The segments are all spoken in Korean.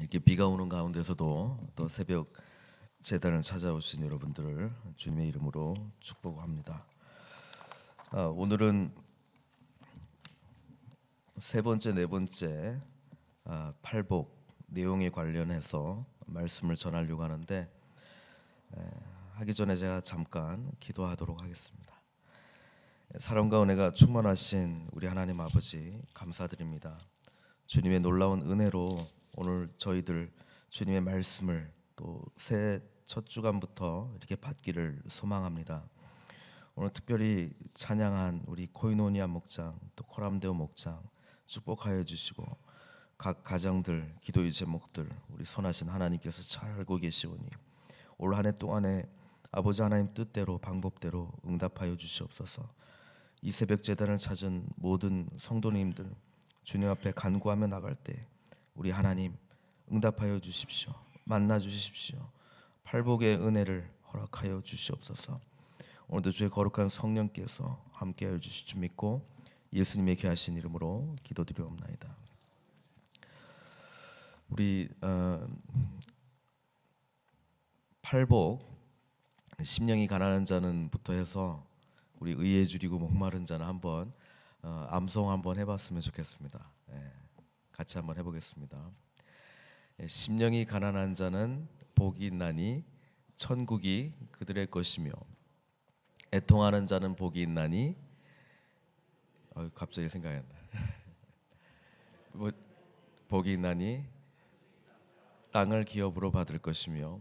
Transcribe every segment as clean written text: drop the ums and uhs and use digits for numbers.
이렇게 비가 오는 가운데서도 또 새벽 제단을 찾아오신 여러분들을 주님의 이름으로 축복합니다. 오늘은 세 번째, 네 번째 팔복 내용에 관련해서 말씀을 전하려고 하는데 하기 전에 제가 잠깐 기도하도록 하겠습니다. 사랑과 은혜가 충만하신 우리 하나님 아버지 감사드립니다. 주님의 놀라운 은혜로 오늘 저희들 주님의 말씀을 또 새 첫 주간부터 이렇게 받기를 소망합니다. 오늘 특별히 찬양한 우리 코이노니아 목장 또 코람데오 목장 축복하여 주시고 각 가정들 기도의 제목들 우리 선하신 하나님께서 잘 알고 계시오니 올 한 해 동안에 아버지 하나님 뜻대로 방법대로 응답하여 주시옵소서. 이 새벽 제단을 찾은 모든 성도님들 주님 앞에 간구하며 나갈 때 우리 하나님 응답하여 주십시오. 만나 주십시오. 팔복의 은혜를 허락하여 주시옵소서. 오늘도 주의 거룩한 성령께서 함께하여 주실 줄 믿고 예수님의 귀하신 이름으로 기도드리옵나이다. 우리 팔복 심령이 가난한 자는부터 해서 우리 의에 줄이고 목마른 자는 한번 암송 한번 해봤으면 좋겠습니다. 같이 한번 해보겠습니다. 심령이 가난한 자는 복이 있나니 천국이 그들의 것이며 애통하는 자는 복이 있나니 갑자기 생각이 안 나. 복이 있나니 땅을 기업으로 받을 것이며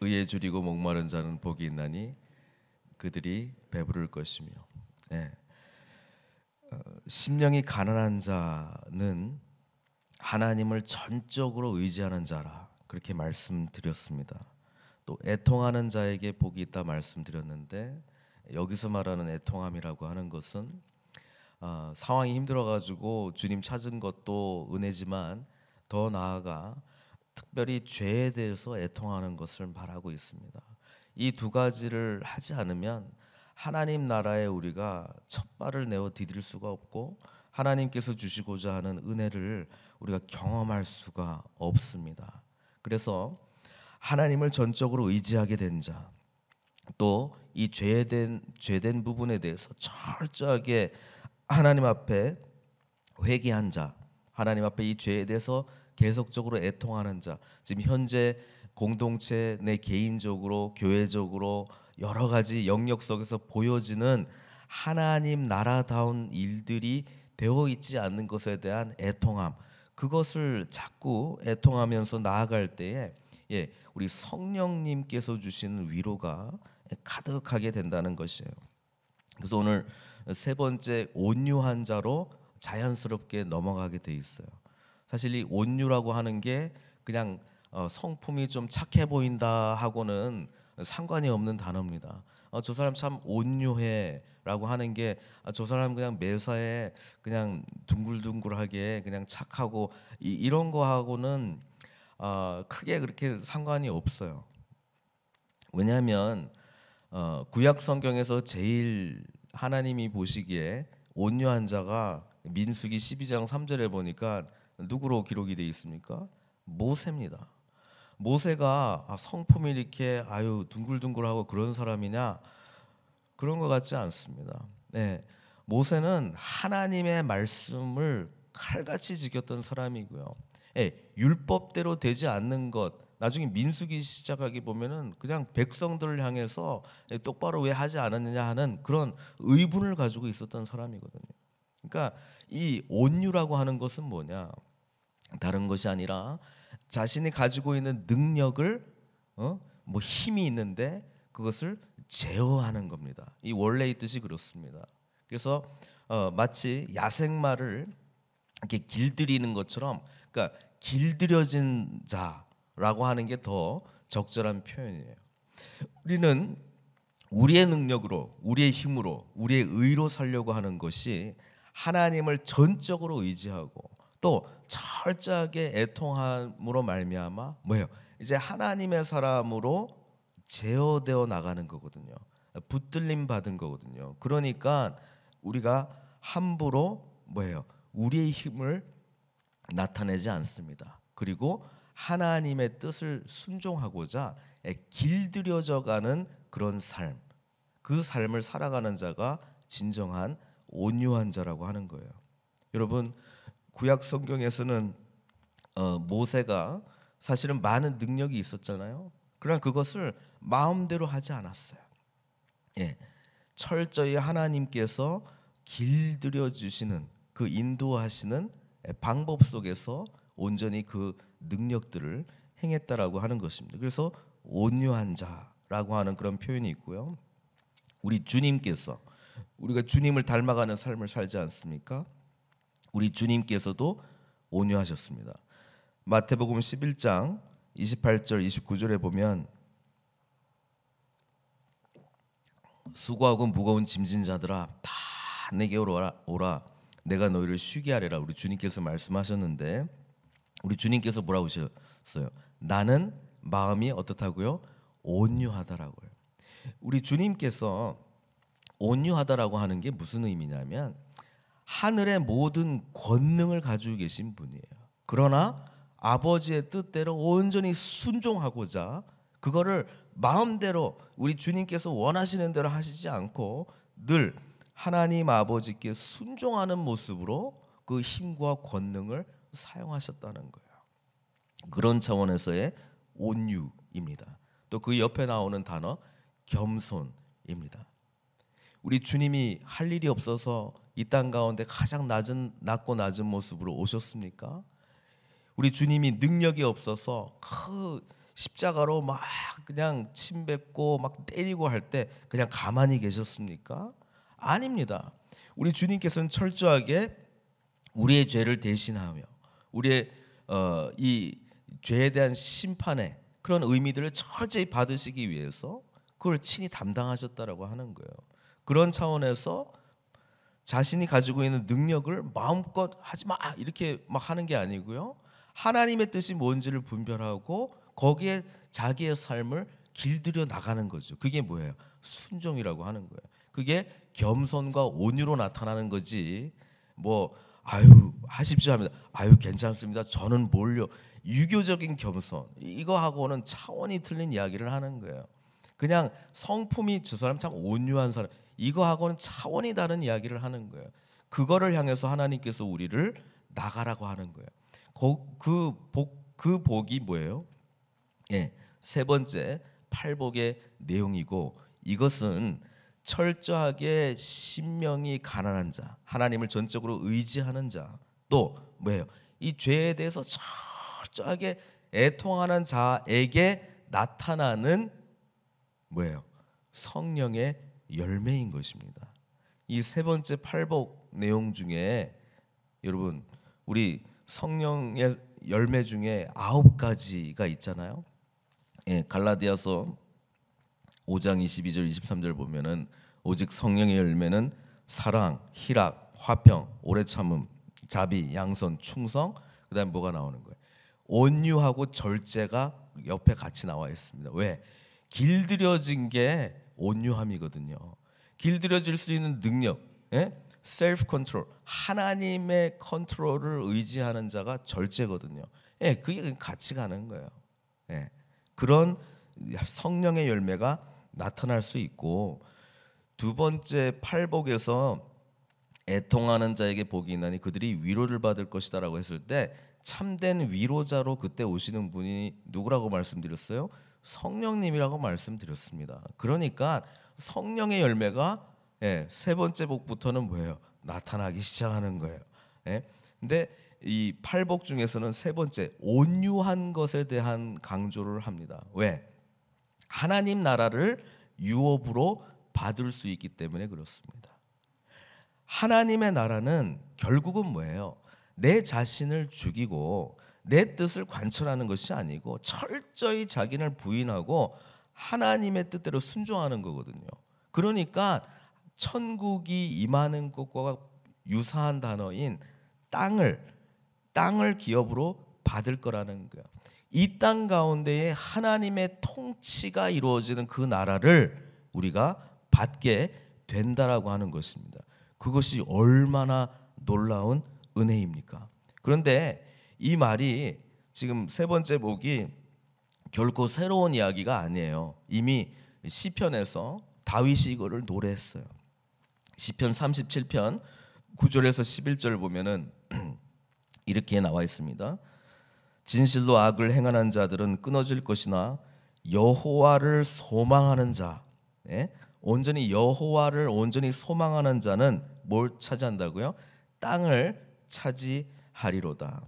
의에 줄이고 목마른 자는 복이 있나니 그들이 배부를 것이며. 심령이 가난한 자는 하나님을 전적으로 의지하는 자라 그렇게 말씀드렸습니다. 또 애통하는 자에게 복이 있다 말씀드렸는데 여기서 말하는 애통함이라고 하는 것은 상황이 힘들어가지고 주님 찾은 것도 은혜지만 더 나아가 특별히 죄에 대해서 애통하는 것을 말하고 있습니다. 이 두 가지를 하지 않으면 하나님 나라에 우리가 첫 발을 내어 디딜 수가 없고 하나님께서 주시고자 하는 은혜를 우리가 경험할 수가 없습니다. 그래서 하나님을 전적으로 의지하게 된 자, 또 이 죄된 부분에 대해서 철저하게 하나님 앞에 회개한 자, 하나님 앞에 이 죄에 대해서 계속적으로 애통하는 자, 지금 현재 공동체 내 개인적으로 교회적으로 여러 가지 영역 속에서 보여지는 하나님 나라다운 일들이 되어 있지 않는 것에 대한 애통함, 그것을 자꾸 애통하면서 나아갈 때에 우리 성령님께서 주시는 위로가 가득하게 된다는 것이에요. 그래서 오늘 세 번째 온유한 자로 자연스럽게 넘어가게 돼 있어요. 사실 이 온유라고 하는 게 그냥 성품이 좀 착해 보인다 하고는 상관이 없는 단어입니다. 저 사람 참 온유해라고 하는 게 저 사람 그냥 매사에 그냥 둥글둥글하게 그냥 착하고 이런 거하고는 크게 그렇게 상관이 없어요. 왜냐하면 구약 성경에서 제일 하나님이 보시기에 온유한 자가 민수기 12장 3절에 보니까 누구로 기록이 되어 있습니까? 모세입니다. 모세가 성품이 이렇게 둥글둥글하고 그런 사람이냐? 그런 것 같지 않습니다. 모세는 하나님의 말씀을 칼같이 지켰던 사람이고요. 율법대로 되지 않는 것, 나중에 민수기 시작하기 보면은 그냥 백성들을 향해서 똑바로 왜 하지 않았느냐 하는 그런 의분을 가지고 있었던 사람이거든요. 그러니까 이 온유라고 하는 것은 뭐냐? 다른 것이 아니라 자신이 가지고 있는 능력을 힘이 있는데 그것을 제어하는 겁니다. 이 원래의 뜻이 그렇습니다. 그래서 마치 야생마를 이렇게 길들이는 것처럼, 그러니까 길들여진 자라고 하는 게 더 적절한 표현이에요. 우리는 우리의 능력으로, 우리의 힘으로, 우리의 의로 살려고 하는 것이 하나님을 전적으로 의지하고 또 철저하게 애통함으로 말미암아 뭐예요? 이제 하나님의 사람으로 제어되어 나가는 거거든요. 붙들림 받은 거거든요. 그러니까 우리가 함부로 뭐예요? 우리의 힘을 나타내지 않습니다. 그리고 하나님의 뜻을 순종하고자 길들여져가는 그런 삶, 그 삶을 살아가는 자가 진정한 온유한 자라고 하는 거예요. 여러분, 구약 성경에서는 모세가 사실은 많은 능력이 있었잖아요. 그러나 그것을 마음대로 하지 않았어요. 예, 철저히 하나님께서 길들여 주시는 그 인도하시는 방법 속에서 온전히 그 능력들을 행했다라고 하는 것입니다. 그래서 온유한 자라고 하는 그런 표현이 있고요. 우리 주님께서, 우리가 주님을 닮아가는 삶을 살지 않습니까? 우리 주님께서도 온유하셨습니다. 마태복음 11장 28절 29절에 보면 수고하고 무거운 짐진 자들아 다 내게 오라 내가 너희를 쉬게 하리라. 우리 주님께서 말씀하셨는데, 우리 주님께서 뭐라고 하셨어요? 나는 마음이 어떻다고요? 온유하다라고요. 우리 주님께서 온유하다라고 하는 게 무슨 의미냐면 하늘의 모든 권능을 가지고 계신 분이에요. 그러나 아버지의 뜻대로 온전히 순종하고자 그거를 마음대로 우리 주님께서 원하시는 대로 하시지 않고 늘 하나님 아버지께 순종하는 모습으로 그 힘과 권능을 사용하셨다는 거예요. 그런 차원에서의 온유입니다. 또 그 옆에 나오는 단어 겸손입니다. 우리 주님이 할 일이 없어서 이 땅 가운데 가장 낮고 낮은 모습으로 오셨습니까? 우리 주님이 능력이 없어서 그 십자가로 막 그냥 침 뱉고 막 때리고 할 때 그냥 가만히 계셨습니까? 아닙니다. 우리 주님께서는 철저하게 우리의 죄를 대신하며 우리의 이 죄에 대한 심판의 그런 의미들을 철저히 받으시기 위해서 그걸 친히 담당하셨다라고 하는 거예요. 그런 차원에서 자신이 가지고 있는 능력을 마음껏 하지 마 이렇게 막 하는 게 아니고요. 하나님의 뜻이 뭔지를 분별하고 거기에 자기의 삶을 길들여 나가는 거죠. 그게 뭐예요? 순종이라고 하는 거예요. 그게 겸손과 온유로 나타나는 거지. 뭐 아유 하십시오 하면 아유 괜찮습니다. 저는 뭘요? 유교적인 겸손 이거하고는 차원이 틀린 이야기를 하는 거예요. 그냥 성품이 저 사람 참 온유한 사람 이거하고는 차원이 다른 이야기를 하는 거예요. 그거를 향해서 하나님께서 우리를 나가라고 하는 거예요. 그 복이 뭐예요? 예, 세 번째 팔복의 내용이고 이것은 철저하게 심령이 가난한 자, 하나님을 전적으로 의지하는 자, 또 뭐예요? 이 죄에 대해서 철저하게 애통하는 자에게 나타나는 뭐예요? 성령의 열매인 것입니다. 이 세 번째 팔복 내용 중에 여러분 우리 성령의 열매 중에 9가지가 있잖아요. 예, 갈라디아서 5장 22절 23절 보면은 오직 성령의 열매는 사랑, 희락, 화평, 오래 참음, 자비, 양선, 충성, 그다음에 뭐가 나오는 거예요? 온유하고 절제가 옆에 같이 나와 있습니다. 왜? 길들여진 게 온유함이거든요. 길들여질 수 있는 능력, 셀프 컨트롤, 하나님의 컨트롤을 의지하는 자가 절제거든요. 예, 그게 같이 가는 거예요. 예, 그런 성령의 열매가 나타날 수 있고 두 번째 팔복에서 애통하는 자에게 복이 있나니 그들이 위로를 받을 것이다라고 했을 때 참된 위로자로 그때 오시는 분이 누구라고 말씀드렸어요? 성령님이라고 말씀드렸습니다. 그러니까 성령의 열매가 세 번째 복부터는 뭐예요? 나타나기 시작하는 거예요. 근데 이 팔복 중에서는 세 번째 온유한 것에 대한 강조를 합니다. 왜? 하나님 나라를 유업으로 받을 수 있기 때문에 그렇습니다. 하나님의 나라는 결국은 뭐예요? 내 자신을 죽이고 내 뜻을 관철하는 것이 아니고 철저히 자기를 부인하고 하나님의 뜻대로 순종하는 거거든요. 그러니까 천국이 임하는 것과 유사한 단어인 땅을 기업으로 받을 거라는 거예요. 이 땅 가운데에 하나님의 통치가 이루어지는 그 나라를 우리가 받게 된다라고 하는 것입니다. 그것이 얼마나 놀라운 은혜입니까? 그런데 이 말이 지금 세 번째 복이 결코 새로운 이야기가 아니에요. 이미 시편에서 다윗이 이거를 노래했어요. 시편 37편 9절에서 11절 보면은 이렇게 나와 있습니다. 진실로 악을 행하는 자들은 끊어질 것이나 여호와를 소망하는 자, 온전히 여호와를 온전히 소망하는 자는 뭘 차지한다고요? 땅을 차지하리로다.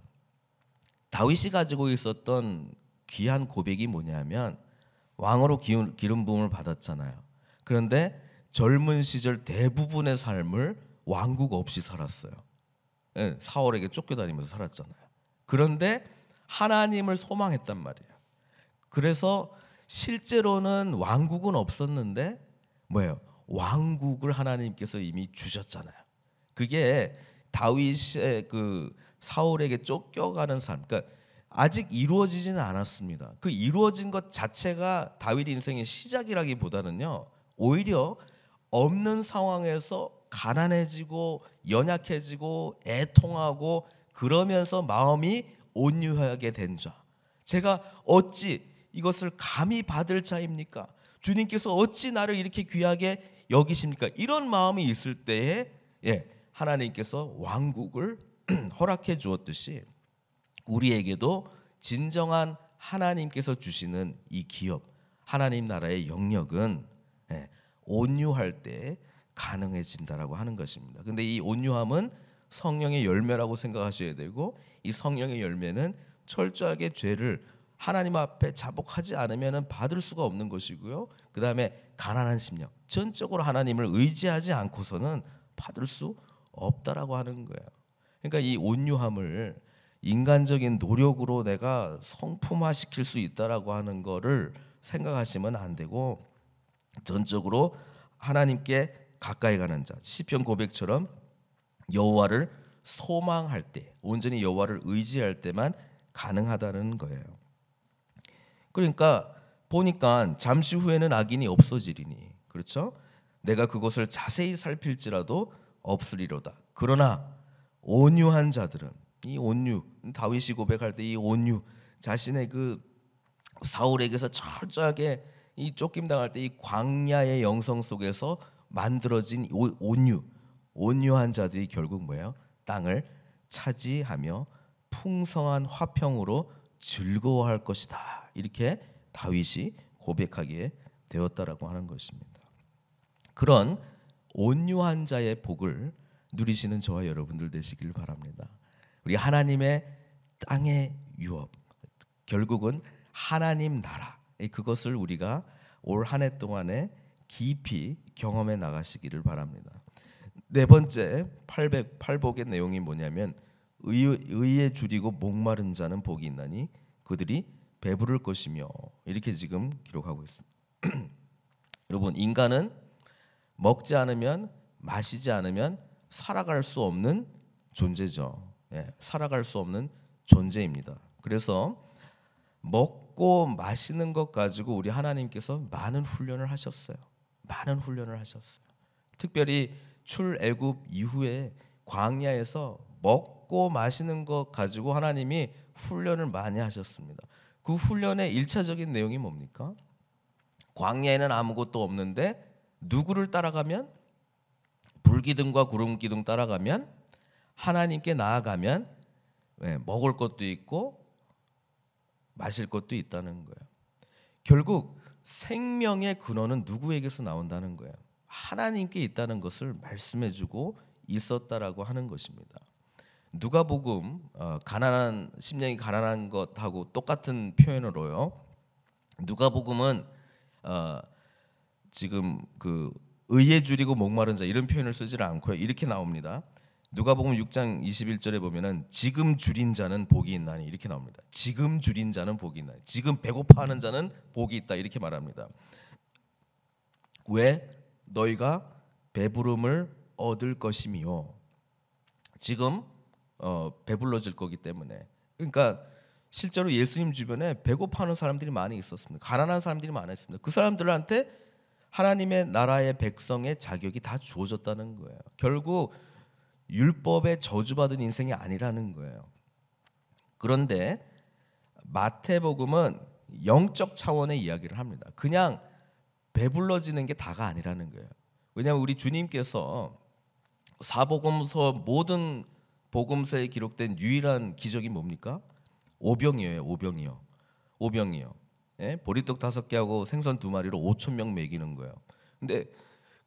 다윗이 가지고 있었던 귀한 고백이 뭐냐면 왕으로 기름 부음을 받았잖아요. 그런데 젊은 시절 대부분의 삶을 왕국 없이 살았어요. 사울에게 쫓겨다니면서 살았잖아요. 그런데 하나님을 소망했단 말이에요. 그래서 실제로는 왕국은 없었는데 뭐예요? 왕국을 하나님께서 이미 주셨잖아요. 그게 다윗의 그 사울에게 쫓겨가는 삶, 그러니까 아직 이루어지지는 않았습니다. 그 이루어진 것 자체가 다윗 인생의 시작이라기보다는요, 오히려 없는 상황에서 가난해지고 연약해지고 애통하고 그러면서 마음이 온유하게 된 자. 제가 어찌 이것을 감히 받을 자입니까? 주님께서 어찌 나를 이렇게 귀하게 여기십니까? 이런 마음이 있을 때에 하나님께서 왕국을 허락해 주었듯이 우리에게도 진정한 하나님께서 주시는 이 기업, 하나님 나라의 영역은 온유할 때 가능해진다라고 하는 것입니다. 근데 이 온유함은 성령의 열매라고 생각하셔야 되고, 이 성령의 열매는 철저하게 죄를 하나님 앞에 자복하지 않으면 받을 수가 없는 것이고요. 그 다음에 가난한 심령, 전적으로 하나님을 의지하지 않고서는 받을 수 없다라고 하는 거예요. 그러니까 이 온유함을 인간적인 노력으로 내가 성품화시킬 수 있다라고 하는 거를 생각하시면 안 되고, 전적으로 하나님께 가까이 가는 자, 시편 고백처럼 여호와를 소망할 때, 온전히 여호와를 의지할 때만 가능하다는 거예요. 그러니까 보니까 잠시 후에는 악인이 없어지리니, 그렇죠? 내가 그것을 자세히 살필지라도 없으리로다. 그러나 온유한 자들은, 이 온유, 다윗이 고백할 때 이 온유, 자신의 그 사울에게서 철저하게 이 쫓김당할 때 이 광야의 영성 속에서 만들어진 온유한 자들이 결국 뭐예요? 땅을 차지하며 풍성한 화평으로 즐거워할 것이다. 이렇게 다윗이 고백하기에 되었다라고 하는 것입니다. 그런 온유한 자의 복을 누리시는 저와 여러분들 되시길 바랍니다. 우리 하나님의 땅의 유업, 결국은 하나님 나라, 그것을 우리가 올 한 해 동안에 깊이 경험해 나가시기를 바랍니다. 네 번째 팔복의 내용이 뭐냐면 의에 줄이고 목마른 자는 복이 있나니 그들이 배부를 것이며, 이렇게 지금 기록하고 있습니다. 여러분, 인간은 먹지 않으면, 마시지 않으면 살아갈 수 없는 존재죠. 살아갈 수 없는 존재입니다. 그래서 먹고 마시는 것 가지고 우리 하나님께서 많은 훈련을 하셨어요. 많은 훈련을 하셨어요. 특별히 출애굽 이후에 광야에서 먹고 마시는 것 가지고 하나님이 훈련을 많이 하셨습니다. 그 훈련의 1차적인 내용이 뭡니까? 광야에는 아무것도 없는데 누구를 따라가면, 불기둥과 구름기둥 따라가면, 하나님께 나아가면 먹을 것도 있고 마실 것도 있다는 거예요. 결국 생명의 근원은 누구에게서 나온다는 거예요? 하나님께 있다는 것을 말씀해주고 있었다라고 하는 것입니다. 누가복음, 가난한 심령이 가난한 것하고 똑같은 표현으로요. 누가복음은 지금 그 의에 줄이고 목마른 자 이런 표현을 쓰지를 않고요. 이렇게 나옵니다. 누가복음 6장 21절에 보면은 지금 줄인 자는 복이 있나니, 이렇게 나옵니다. 지금 줄인 자는 복이 있나니, 지금 배고파하는 자는 복이 있다, 이렇게 말합니다. 왜? 너희가 배부름을 얻을 것이미요. 지금 배불러질 거기 때문에. 그러니까 실제로 예수님 주변에 배고파하는 사람들이 많이 있었습니다. 가난한 사람들이 많이 있습니다. 그 사람들한테 하나님의 나라의 백성의 자격이 다 주어졌다는 거예요. 결국 율법에 저주받은 인생이 아니라는 거예요. 그런데 마태복음은 영적 차원의 이야기를 합니다. 그냥 배불러지는 게 다가 아니라는 거예요. 왜냐하면 우리 주님께서 사복음서 모든 복음서에 기록된 유일한 기적이 뭡니까? 오병이어요. 오병이요. 예? 보리떡 5개하고 생선 2마리로 5천 명 먹이는 거예요. 근데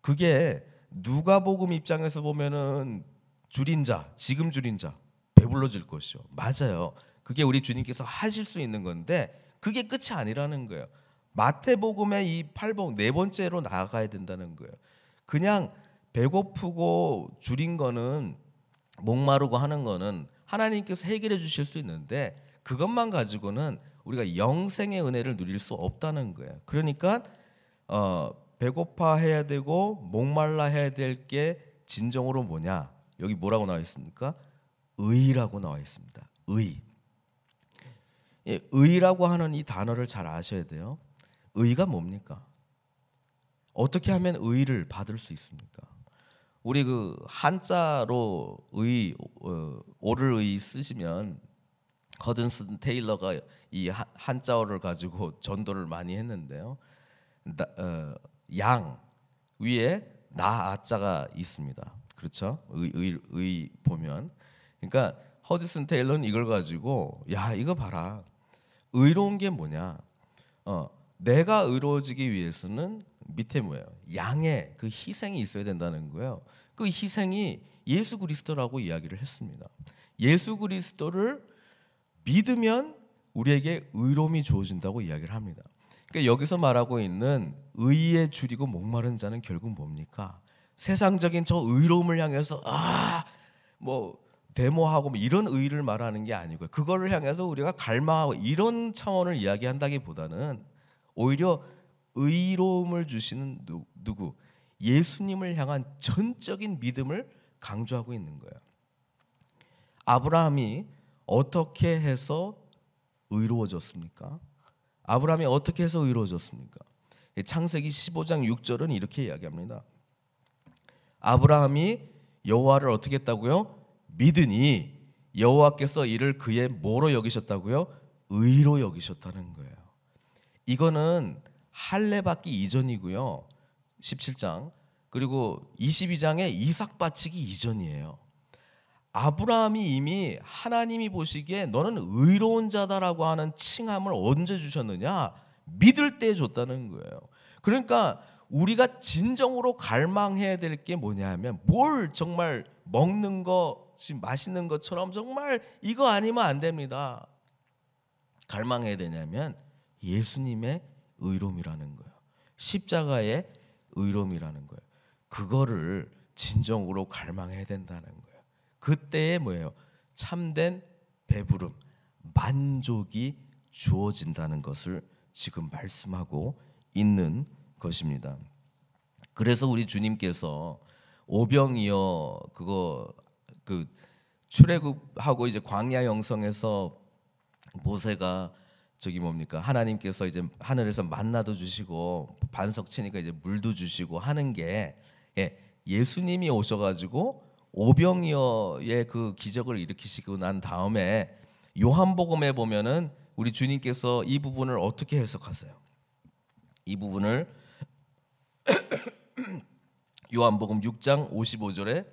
그게 누가복음 입장에서 보면은 지금 줄인 자 배불러질 것이요. 맞아요. 그게 우리 주님께서 하실 수 있는 건데 그게 끝이 아니라는 거예요. 마태복음의 이 8복 네 번째로 나아가야 된다는 거예요. 그냥 배고프고 줄인 거는 목마르고 하는 거는 하나님께서 해결해 주실 수 있는데 그것만 가지고는 우리가 영생의 은혜를 누릴 수 없다는 거예요. 그러니까 배고파 해야 되고 목말라 해야 될 게 진정으로 뭐냐? 여기 뭐라고 나와 있습니까? 의라고 나와 있습니다. 의. 예, 의라고 하는 이 단어를 잘 아셔야 돼요. 의가 뭡니까? 어떻게 하면 의를 받을 수 있습니까? 우리 그 한자로 오를 의 쓰시면 허든슨 테일러가 이 한자어를 가지고 전도를 많이 했는데요. 양 위에 나아자가 있습니다. 그렇죠? 의 보면 그러니까 허든슨 테일러는 이걸 가지고 야 이거 봐라. 의로운 게 뭐냐? 내가 의로워지기 위해서는 밑에 뭐예요? 양의 그 희생이 있어야 된다는 거예요. 그 희생이 예수 그리스도라고 이야기를 했습니다. 예수 그리스도를 믿으면 우리에게 의로움이 주어진다고 이야기를 합니다. 그러니까 여기서 말하고 있는 의에 줄이고 목마른 자는 결국 뭡니까? 세상적인 저 의로움을 향해서 뭐 데모하고 뭐 이런 의를 말하는 게 아니고요. 그거를 향해서 우리가 갈망하고 이런 차원을 이야기한다기보다는 오히려 의로움을 주시는 누구? 예수님을 향한 전적인 믿음을 강조하고 있는 거예요. 아브라함이 어떻게 해서 의로워졌습니까? 아브라함이 어떻게 해서 의로워졌습니까? 창세기 15장 6절은 이렇게 이야기합니다. 아브라함이 여호와를 어떻게 했다고요? 믿으니 여호와께서 이를 그의 뭐로 여기셨다고요? 의로 여기셨다는 거예요. 이거는 할례 받기 이전이고요. 17장 그리고 22장에 이삭 바치기 이전이에요. 아브라함이 이미 하나님이 보시기에 너는 의로운 자다라고 하는 칭함을 언제 주셨느냐? 믿을 때 줬다는 거예요. 그러니까 우리가 진정으로 갈망해야 될 게 뭐냐면 뭘 정말 먹는 거, 지금 맛있는 것처럼 정말 이거 아니면 안 됩니다. 갈망해야 되냐면 예수님의 의로움이라는 거예요. 십자가의 의로움이라는 거예요. 그거를 진정으로 갈망해야 된다는 거예요. 그때에 뭐예요? 참된 배부름, 만족이 주어진다는 것을 지금 말씀하고 있는 것입니다. 그래서 우리 주님께서 오병이어 그 출애굽하고 이제 광야 영성에서 모세가 저기 뭡니까? 하나님께서 이제 하늘에서 만나도 주시고 반석 치니까 이제 물도 주시고 하는 게 예수님이 오셔가지고 오병이어의 그 기적을 일으키시고 난 다음에 요한복음에 보면은 우리 주님께서 이 부분을 어떻게 해석하세요? 이 부분을 요한복음 6장 55절에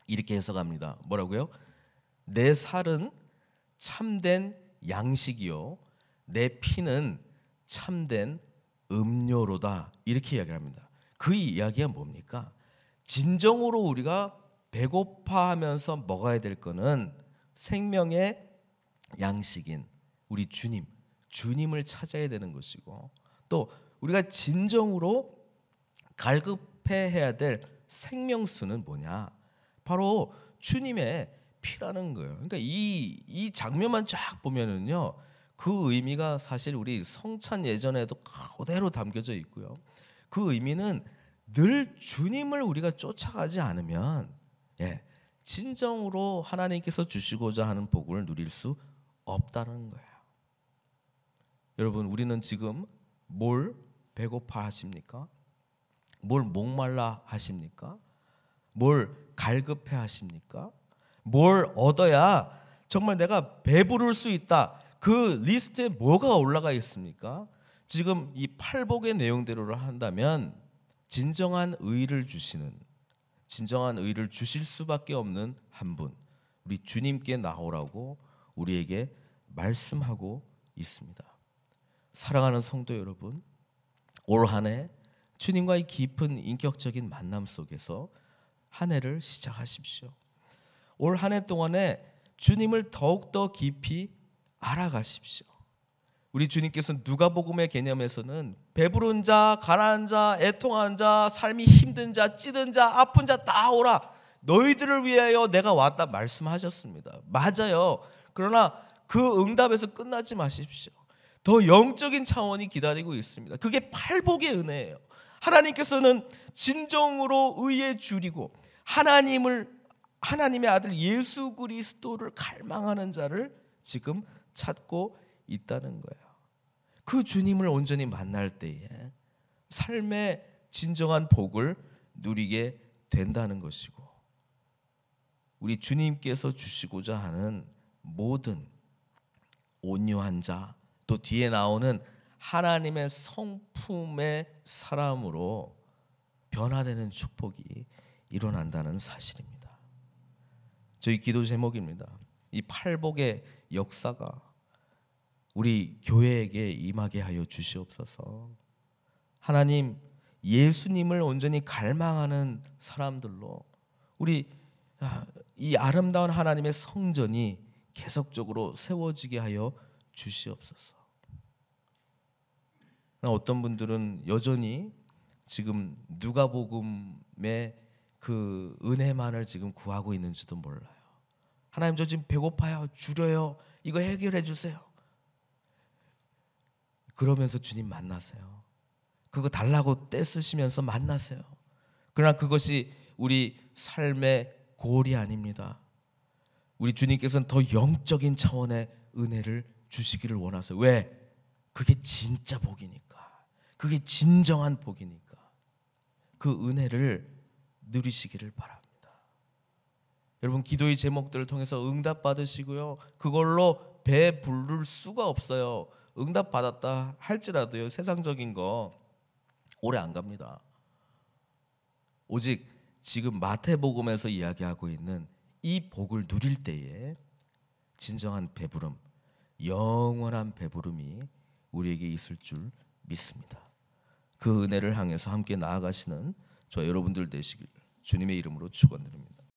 이렇게 해석합니다. 뭐라고요? 내 살은 참된 양식이요 내 피는 참된 음료로다 이렇게 이야기를 합니다. 그 이야기가 뭡니까? 진정으로 우리가 배고파하면서 먹어야 될 거는 생명의 양식인 우리 주님을 찾아야 되는 것이고 또 우리가 진정으로 갈급해야 될 생명수는 뭐냐? 바로 주님의 피라는 거예요. 그러니까 이 장면만 쫙 보면은요, 그 의미가 사실 우리 성찬 예전에도 그대로 담겨져 있고요. 그 의미는 늘 주님을 우리가 쫓아가지 않으면 진정으로 하나님께서 주시고자 하는 복을 누릴 수 없다는 거예요. 여러분, 우리는 지금 뭘 배고파 하십니까? 뭘 목말라 하십니까? 뭘 갈급해 하십니까? 뭘 얻어야 정말 내가 배부를 수 있다. 그 리스트에 뭐가 올라가 있습니까? 지금 이 팔복의 내용대로 한다면 진정한 의를 주시는, 진정한 의를 주실 수밖에 없는 한 분, 우리 주님께 나오라고 우리에게 말씀하고 있습니다. 사랑하는 성도 여러분, 올 한 해 주님과의 깊은 인격적인 만남 속에서 한 해를 시작하십시오. 올 한 해 동안에 주님을 더욱더 깊이 알아가십시오. 우리 주님께서는 누가복음의 개념에서는 배부른 자, 가난한 자, 애통한 자, 삶이 힘든 자, 찌든 자, 아픈 자 다 오라, 너희들을 위하여 내가 왔다 말씀하셨습니다. 맞아요. 그러나 그 응답에서 끝나지 마십시오. 더 영적인 차원이 기다리고 있습니다. 그게 팔복의 은혜예요. 하나님께서는 진정으로 의에 줄이고 하나님의 아들 예수 그리스도를 갈망하는 자를 지금 찾고 있다는 거예요. 그 주님을 온전히 만날 때에 삶의 진정한 복을 누리게 된다는 것이고, 우리 주님께서 주시고자 하는 모든 온유한 자, 또 뒤에 나오는 하나님의 성품의 사람으로 변화되는 축복이 일어난다는 사실입니다. 저희 기도 제목입니다. 이 팔복의 역사가 우리 교회에게 임하게 하여 주시옵소서. 하나님, 예수님을 온전히 갈망하는 사람들로 우리 이 아름다운 하나님의 성전이 계속적으로 세워지게 하여 주시옵소서. 어떤 분들은 여전히 지금 누가복음의 그 은혜만을 지금 구하고 있는지도 몰라요. 하나님, 저 지금 배고파요, 줄여요, 이거 해결해 주세요. 그러면서 주님 만나세요. 그거 달라고 떼쓰시면서 만나세요. 그러나 그것이 우리 삶의 골이 아닙니다. 우리 주님께서는 더 영적인 차원의 은혜를 주시기를 원하세요. 왜? 그게 진짜 복이니까. 그게 진정한 복이니까. 그 은혜를 누리시기를 바랍니다. 여러분, 기도의 제목들을 통해서 응답 받으시고요, 그걸로 배 부를 수가 없어요. 응답 받았다 할지라도요, 세상적인 거 오래 안 갑니다. 오직 지금 마태복음에서 이야기하고 있는 이 복을 누릴 때에 진정한 배부름, 영원한 배부름이 우리에게 있을 줄 믿습니다. 그 은혜를 향해서 함께 나아가시는 저 여러분들 되시길 주님의 이름으로 축원드립니다.